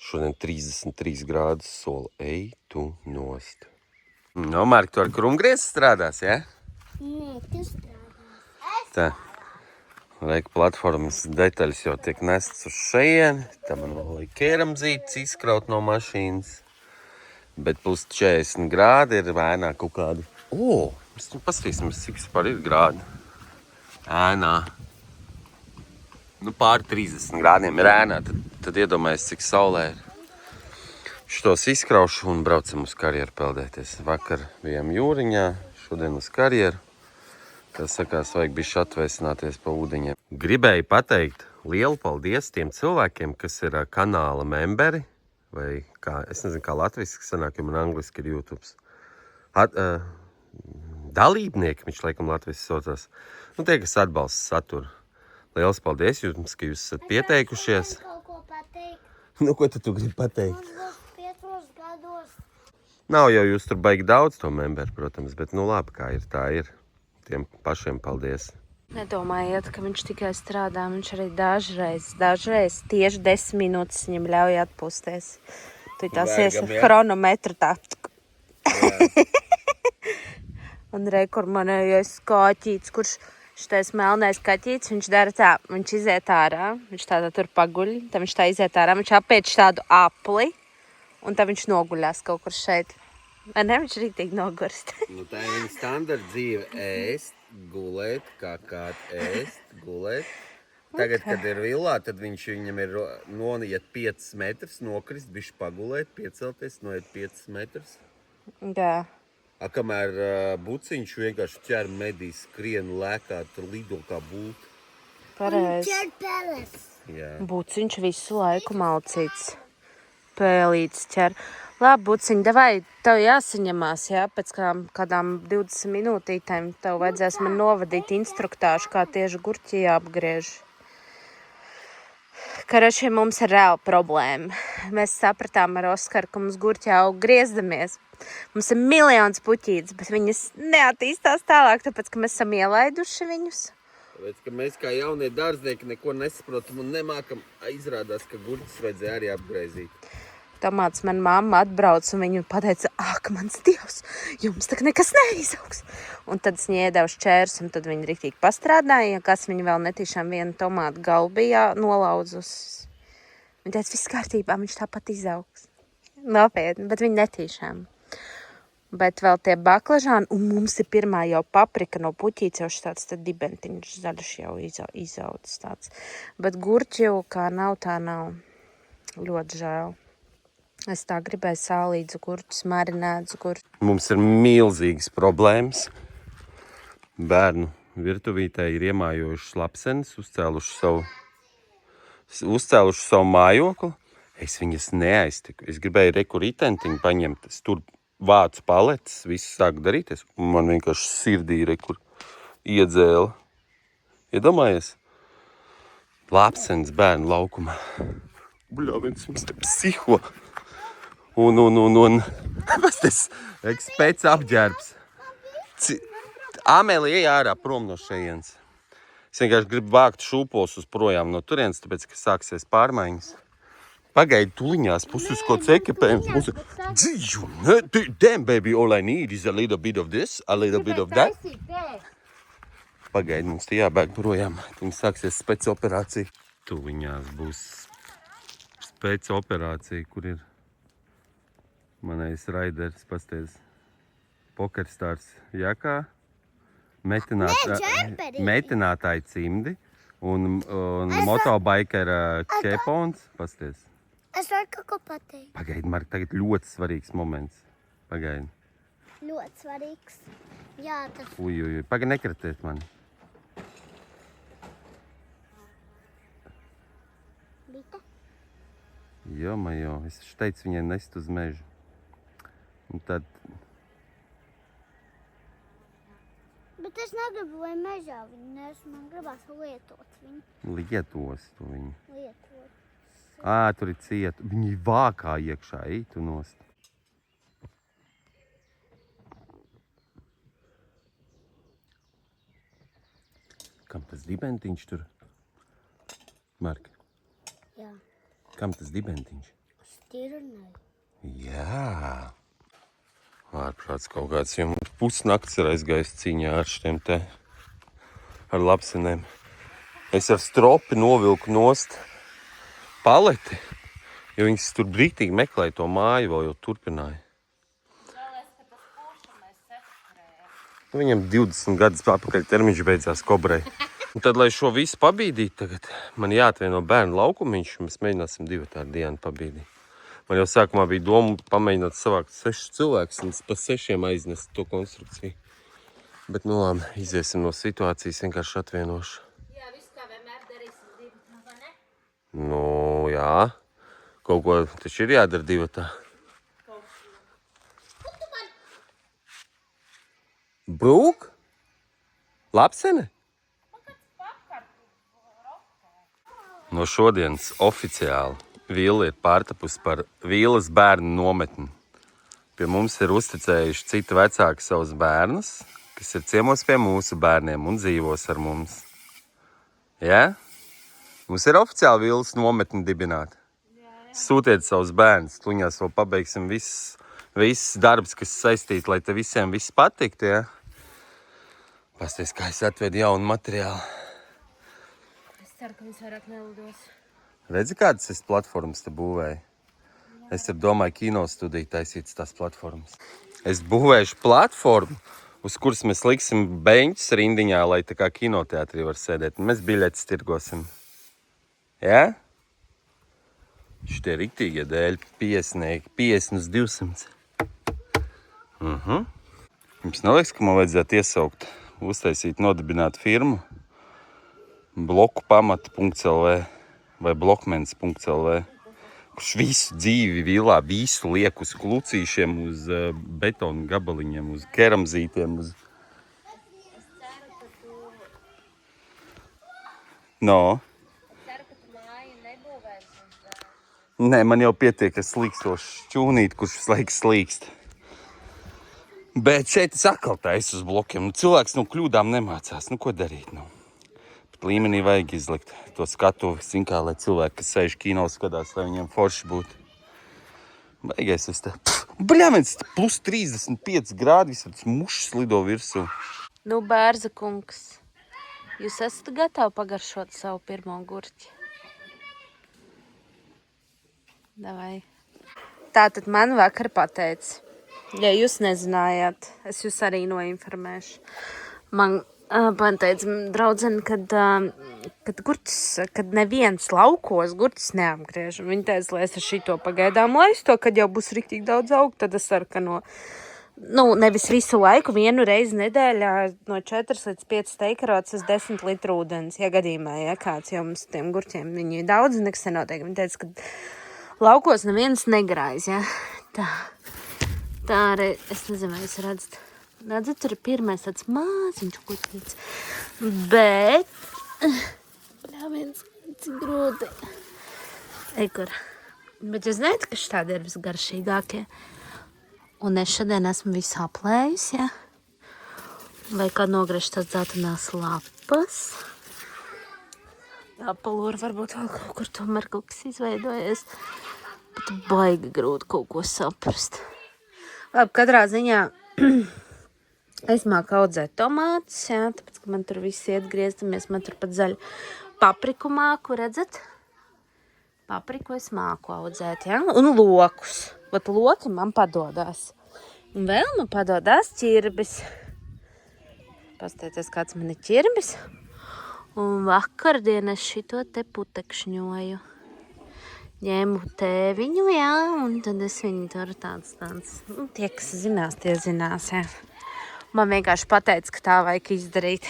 Šodien 33 grādus sola. Ej tu nost. No, Mark, tu ar krumgriezu strādās, ja? Nē, tu strādās. Tā. Reika platformas detaļas jau tiek nestas uz šejieni. Tā man vēl vajag kēramzītes izkraut no mašīnas. Bet plus 40 grādi ir ēnā kaut kādi. O, mēs paskatīsimies, cik vispār ir grādi. Ēnā. Nu, pār 30 grādiem ir ēnā. Tad iedomājies, cik saulē ir. Šitos izkraušu un braucam uz karjeru peldēties. Vakar bijām jūriņā, šodien uz karjeru. Kā sakās, vajag bišķi atvēsināties pa ūdeņiem. Gribēju pateikt lielu paldies tiem cilvēkiem, kas ir kanāla memberi, vai kā, es nezinu, kā latviski sanāk, jo man angliski ir YouTube. Dalībnieki, viņš laikam latviski saucās. Nu, tie, kas atbalsta saturu. Liels paldies jums, ka jūs esat pieteikušies. Es kaut ko pateikt. Nu, ko tu gribi pateikt? Man būs 5 gados. Nav jau jūs tur baigi daudz to memberi, protams, bet nu labi, kā ir, tā ir. Tiem pašiem paldies. Nedomājiet, ka viņš tikai strādā, viņš arī dažreiz tieši 10 minūtes viņam ļauj atpūsties. Tu tās ies chronometru tā. Un re, kur manējais kaķīts, kurš šitais melnais kaķīts, viņš dara tā, viņš iziet ārā, viņš tādā tur paguļ, tad viņš tā iziet ārā, viņš apēč tādu apli, un tad viņš noguļās kaut kur šeit. Vai ne, viņš rītīgi nogurst? Nu, tā ir viņa standarta dzīve. Ēst, gulēt, kakāt, ēst, gulēt. Tagad, kad ir villā, tad viņam ir noiet 5 metrus, nokrist, bišķi pagulēt, piecelties, noiet 5 metrus. Jā. Kamēr buciņš vienkārši ķer medī, skrien, lēkā, tur lido kā būtu. Pareizi. Ķer peles. Jā. Buciņš visu laiku malcīts. Pēlītis ķer. Labi, Buciņ, davai, tev jāsaņemās, jā, pēc kādām 20 minūtītēm tev vajadzēs man novadīt instruktāžu, kā tieši gurķi jāapgriež. Karaši, mums ir reāla problēma. Mēs sapratām ar Oskaru, ka mums gurķi jau griezdamies. Mums ir miljons puķītes, bet viņas neattīstās tālāk, tāpēc, ka mēs esam ielaiduši viņus. Tāpēc, ka mēs kā jaunie dārznieki neko nesaprotam un nemākam, izrādās, ka gurķis vajadzēja arī apgriezīt. Tomāts man mamma atbrauc un viņa pateica, ak, mans Dievs, jums tak nekas neizaugs. Un tad es viņai iedevu šķērs un tad viņa riktīgi pastrādāja, kas viņa vēl netīšām vienu tomātu galu bija nolaudzus. Viņa teica, viss kārtībā, viņš tāpat izaugs. Nopietni, bet viņa netīšām. Bet vēl tie baklažāni, un mums ir pirmā jau paprika no puķītes, jau tāds dibentiņš zaļš jau izaudzis tāds. Bet gurķi jau kā nav, tā nav. Ļoti žēl. Es tā gribēju sālīdzu gurķus, marinēdzu gurķus. Mums ir milzīgas problēmas. Bērnu virtuvītē ir iemājojuši lapsenes, uzcēluši savu mājokli. Es viņas neaiztiku. Es gribēju reku ritentiņu paņemt. Es tur vācu paletes, visu sāku darīties. Man vienkārši sirdī rekur iedzēla. Iedomājies? Lapsenes bērnu laukumā. Bļā, viens mums te psiho. Un. Pasties, pēc apģērbs. Amēlija ej ārā prom no šejienes. Es vienkārši gribu vākt šūpos uz projām no turienes, tāpēc, ka sāksies pārmaiņas. Pagaidi tuliņās, puses kaut ekipējums. Damn, baby, all I need is a little bit of this, a little bit of that. Pagaidi, mums te jābēg projām. Viņi sāksies spēcoperācija. Tuliņās būs spēcoperācija, kur ir manais raiders, pasties, pokerstars jakā, metinātāji cimdi un motobaikera kepons, pasties. Es varu kaut ko pateikt. Pagaidi, Mark, tagad ļoti svarīgs moments. Pagaidi. Ļoti svarīgs. Jā, tas... Uj. Pagaidi, nekratēt mani. Bita? Jo, es teicu viņai nest uz mežu. Un tad... Bet es negribu, lai mežā viņu nes. Man gribās lietot viņu. Lietos tu viņu. Lietot. Tur ir cieta. Viņi vākā iekšā, ej tu nost. Kam tas dibentiņš tur? Mark, Jā. kam tas dibentiņš? Stirnai. Jā. Ārprāts kaut kāds, jo mums pusnakts ir aizgājis cīņā ar šiem te, ar lapsenēm. Es ar stropi novilku nost paleti, jo viņas tur brītīgi meklēja to māju, vēl jau turpināja. Viņam 20 gadus apakaļ termiņš beidzās kobrai. Un tad, lai šo visu pabīdīt tagad, man jāatvieno bērnu laukumiņš, un mēs mēģināsim divatā ar Dianu pabīdīt. Man jau sākumā bija doma pamēģināt savākt 6 cilvēkus un pa 6 aiznest to konstrukciju. Bet, nu labi, iziesim no situācijas, vienkārši atvienošu. Jā, visu kā vienmēr darīsim divatā, vai ne? Nu, jā. Kaut ko taču ir jādara divatā. Brūk? Lapsene? No šodienas oficiāli Vila ir pārtapusi par Vīlas bērnu nometni. Pie mums ir uzticējuši citi vecāki savus bērnus, kas ir ciemos pie mūsu bērniem un dzīvos ar mums. Jā? Mums ir oficiāli Vīlas nometni dibināta. Sūtiet savus bērnus, tuņās vēl pabeigsim viss darbs, kas saistīts, lai te visiem viss patikt, jā? Pasties, kā es atvedu jaunu materiālu. Es ceru, ka viņas vairāk nelidos. Redzi, kādas es platformas te būvēju? Es te domāju, kinostudiju taisītas tās platformas. Es būvēšu platformu, uz kuras mēs liksim beņķus rindiņā, lai tā kā kinoteātrī var sēdēt. Mēs biļetes tirgosim. Jā? Šitie riktīgie dēļ 50 uz 200. Jums neliekas, ka man vajadzētu iesaukt, uztaisīt, nodibināt firmu blokupamata.lv vai blokmens.lv, kurš visu dzīvi Vīlā, visu liek uz klucīšiem, uz betonu gabaliņiem, uz keramzītiem, uz... No. Nē, man jau pietiek ar slīkstošu čūnīti, kurš visu laiku slīkst. Bet šeit es atkal taisu uz blokiem. Cilvēks no kļūdām nemācās. Ko darīt? Bet līmenī vajag izlikt to skatu, kā, lai cilvēki, kas sēž kino, skatās, lai viņiem forši būtu. Baigais es te... Bļāmens, plus 35 grādi, visāds mušs lido virsū. Nu, Bērza kungs, jūs esat gatavi pagaršot savu pirmo gurķi? Davai. Tātad man vakar pateica, ja jūs nezinājāt, es jūs arī noinformēšu. Man Man teica draudzene, kad neviens laukos gurķis neapgriež. Viņa teica, lai es ar šito pagaidām laistu, kad jau būs riktīgi daudz augt, tad es sarkano. Nevis visu laiku, vienu reizi nedēļā no 4 līdz 5 teikarotas 10 litru ūdens. Ja gadījumā, ja kāds jums tiem gurķiem, viņi daudz nekas nenotiek. Viņa teica, ka laukos neviens negrājas, ja. Tā arī, es nezinu, vai jūs redzat. Redzat, tur ir pirmais tāds māziņš gurķīts. Bet, viens, cik grūti. Ekur. Bet jūs zināt, ka štādi ir visgaršīgākie. Un es šodien esmu visu aplējusi, ja? Vai kā nogriež tās dzeltenās lapas. Jā, palūra varbūt vēl kaut kur tomēr kaut kas izveidojies. Bet baigi grūti kaut ko saprast. Labi, katrā ziņā es māku audzēt tomātus, jā, tāpēc, ka man tur viss iet griezdamies. Man tur pat zaļu papriku māku, redzat? Papriku es māku audzēt, jā? Un lokus. Vat loki man padodās. Un vēl man padodās ķirbis. Pastieties, kāds man ir ķirbis. Un vakardien es šito te putekšņoju. Ņēmu tēviņu, jā, un tad es viņu tur tāds. Tie, kas zinās, tie zinās, jā. Man vienkārši pateica, ka tā vajag izdarīt.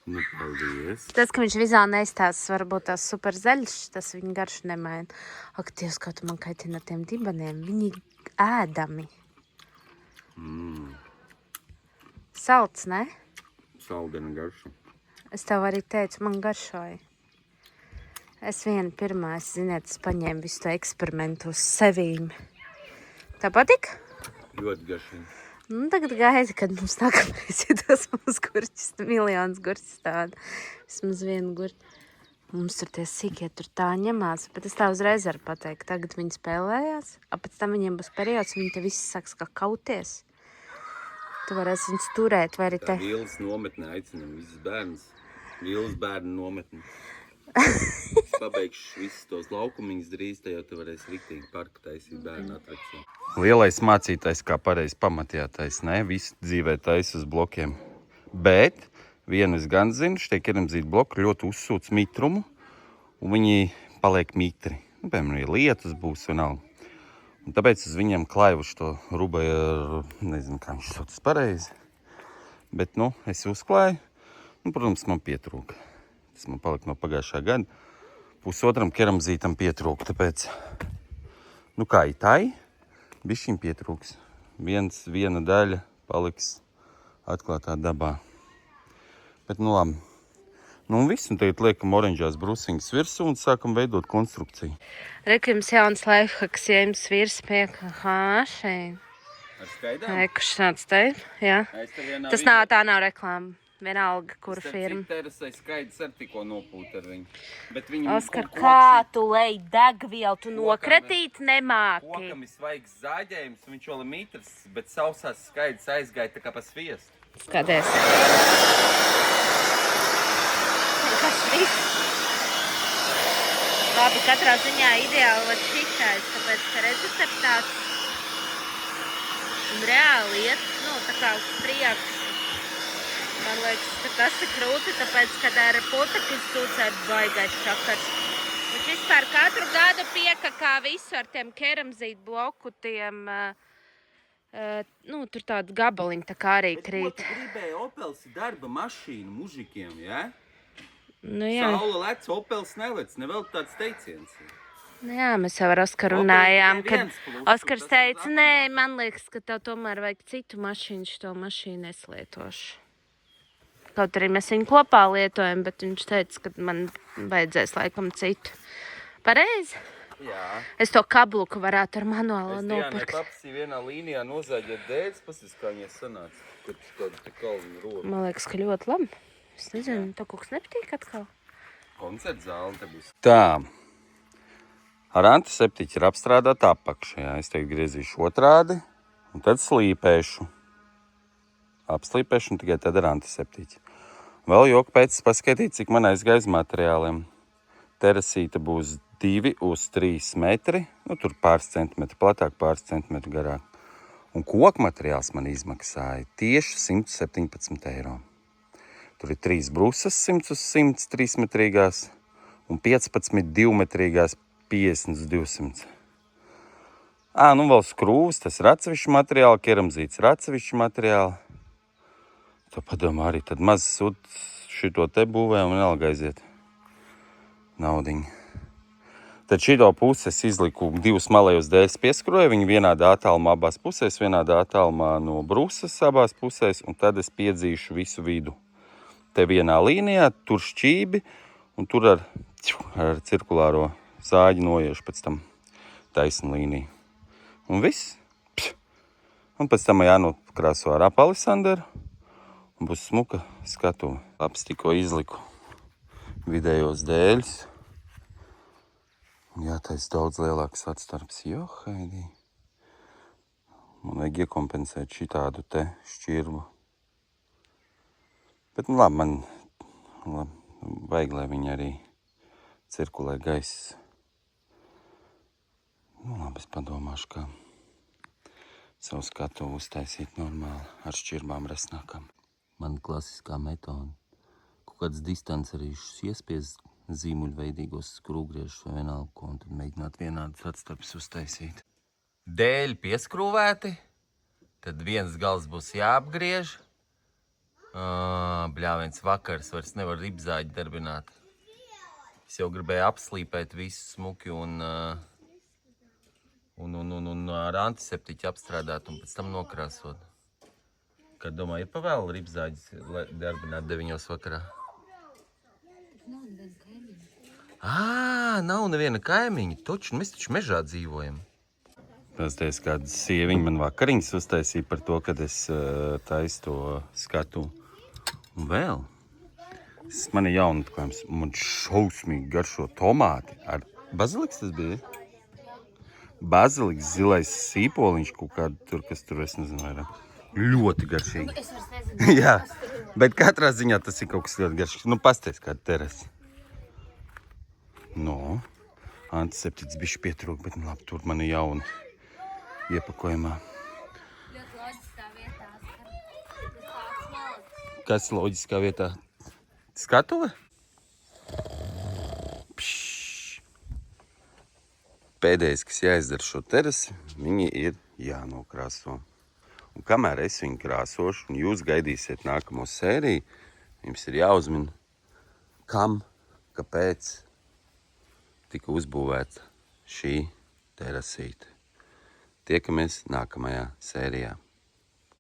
Nu, paldies. Tas, ka viņš vizuāli neizstāsta, varbūt tās super zaļš, tas viņa garšu nemaina. Ak, Dievs, kā tu man kaitina tiem dibaniem, viņi ēdami. Salds, ne? Saldena garša. Es tev arī teicu, man garšoja. Es pirmais, ziniet, es paņēmu visu to eksperimentu uz sevīm. Tā patika? Ļoti garšīgi. Tagad gaida, kad mums nākamreiz ir tas mums gurķis, miljonus gurķis tāda. Vismaz vienu gurķi. Mums tur tie sīkie tur tā ņemās, bet es tā uzreiz varu pateikt. Tagad viņi spēlējās, pēc tam viņiem būs periods, viņi te visi sāks kā kauties. Tu varēsi viņus turēt, vai arī te... Tā Vīles nometne aicinam visus bērnus. Vīles bērnu nometne. Pabeigšu visus tos laukumiņus drīz, tad jau tu varēsi riktīgi parku taisīt bērnu atrakciju. Lielais mācītājs, kā pareizi pamatījātais, ne? Visi dzīvē taisa uz blokiem. Bet vienu es gan zinu, šitie keramzīti bloki ļoti uzsūc mitrumu, un viņi paliek mitri. Piemēram, ja lietus būs vienalga. Un tāpēc uz viņiem klaivuši to rubai ar, nezinu, kā viņš sauc pareizi. Bet, es uzklāju, protams, man pietrūka. Tas man palika no pagājušā gada. Pusotram keramzītam pietrūka, tāpēc, kā ir tai, bišķiņ pietrūks. Viena daļa paliks atklātā dabā. Bet, labi. Un viss, un tagad liekam oranžās brusiņas virsū un sākam veidot konstrukciju. Reku jums jauns lifehacks, ja jums virs mašīna. Ar skaidām? Kurš tāds te, jā. Tas tā nav reklāma. Vienalga, kuru firmu. Terasai skaidrs ar tikko nopūt ar viņu. Bet viņu Oskar, kā tu lej degvielu, tu nokratīt nemāki. Kokam ir svaigs zāģējums, viņš vēl ir mitrs, bet sausās skaidrs aizgāja tā kā pa sviestu. Skaties. Kas viss? Labi, katrā ziņā ideāli var šitais, tāpēc, ka receptāts un reāli iet, tā kā uz priekšu. Man liekas, ka tas ir krūti, tāpēc, kad ar putekļu stūcē baigais čakars. Viņš vispār katru gadu piekakā visu ar tiem keramzītu bloku, tiem, tur tādu gabaliņu tā kā arī krīt. Bet ko tu gribēji Opels darba mašīnu mužikiem, ja? Jā. Saula lec, Opels nelec, nevēl tāds teiciens. Jā, mēs jau ar Oskaru runājām, kad Oskars teica, nē, man liekas, ka tev tomēr vajag citu mašīnu, šo mašīnu es lietošu. Kaut arī mēs viņu kopā lietojam, bet viņš teica, ka man vajadzēs laikam citu. Pareizi? Jā. Es to kabluku varētu ar manuālo nopirkt. Es papasīju vienā līnijā nozāģēt dēļas, pasies, kā viņai sanāca, kad kādu te kalnu rodu. Man liekas, ka ļoti labi. Es nezinu, tev kaut kas nepatīk atkal? Koncerts zāle te būs. Tā. Ar antiseptiķi ir apstrādāta apakša. Jā. Es teikt griezīšu otrādi un tad slīpēšu. Apslīpēšu un tikai tad ar antiseptiķi. Vēl joku pēc paskaitīt, cik man aizgāja uz materiāliem. Terasīte būs 2 uz 3 metri, tur pāris centimetri platāk, pāris centimetri garāk. Un koku materiāls man izmaksāja tieši 117 eiro. Tur ir 3 brusas 100 uz 100 3-metrīgās un 15 2-metrīgās 50 uz 200. Nu vēl skrūvs, tas ir atsevišķi materiāli, keramzīts ir atsevišķi materiāli. To padomā arī, tad maz sūds šito te būvē un vienalga aiziet naudiņu. Tad šito puses izliku 2 malējos dēļas pieskroju, viņi vienādā attālumā abās pusēs, vienādā attālumā no brusas abās pusēs, un tad es piedzīšu visu vidu. Te vienā līnijā, tur šķībi, un tur ar cirkulāro zāģi noiešu pēc tam taisnu līniju. Un viss. Un pēc tam jānokrāso ar apalisanderu, un būs smuka skatuve. Labs tikko izliku vidējos dēļus. Jātais daudz lielāks atstarps. Haidī. Man vajag iekompensēt šitādu te šķirbu. Bet labi, man vajag, lai viņi arī cirkulē gaiss. Labi, es padomāšu, kā savu skatuvu uztaisīt normāli ar šķirbām resnākām. Man klasiskā metode. Kaut kāds distancerīšus iespies zīmuļveidīgos skrūvgriežus vai vienalga ko, un tad mēģināt vienādas atstarpes uztaisīt. Dēļi pieskrūvēti, tad viens gals būs jāapgriež. Bļāviens vakars, vairs nevar ribzāģi darbināt. Es jau gribēju apslīpēt visu smuki un ar antiseptiķu apstrādāt un pēc tam nokrāsot. Kad domāju, ir pavēlu ribzāģis darbināt 9 vakarā? Nav neviena kaimiņa, mēs taču mežā dzīvojam. Pasties, kāda sieviņa man vakariņas uztaisīja par to, kad es taisu to skatu. Un vēl, man ir jauna atklājums, man šausmīgi garšo tomāti ar baziliks tas bija? Baziliks, zilais sīpoliņš kaut kādu tur, kas tur es nezinu vairāk. Ļoti garšīgi. Es vairs nezinu. Jā, bet katrā ziņā tas ir kaut kas ļoti garšīgs. Pasties, kāda terasa. Antiseptiķis bišķi pietrūk, bet labi, tur man ir jauna iepakojumā. Ļoti loģiskā vietā. Kas loģiskā vietā? Skatuve? Pēdējais, kas jāizdara šo terasi, viņi ir jānokrāso. Un kamēr es viņu krāsošu, un jūs gaidīsiet nākamo sēriju, jums ir jāuzmina, kam, kāpēc tika uzbūvēta šī terasīte. Tiekamies nākamajā sērijā.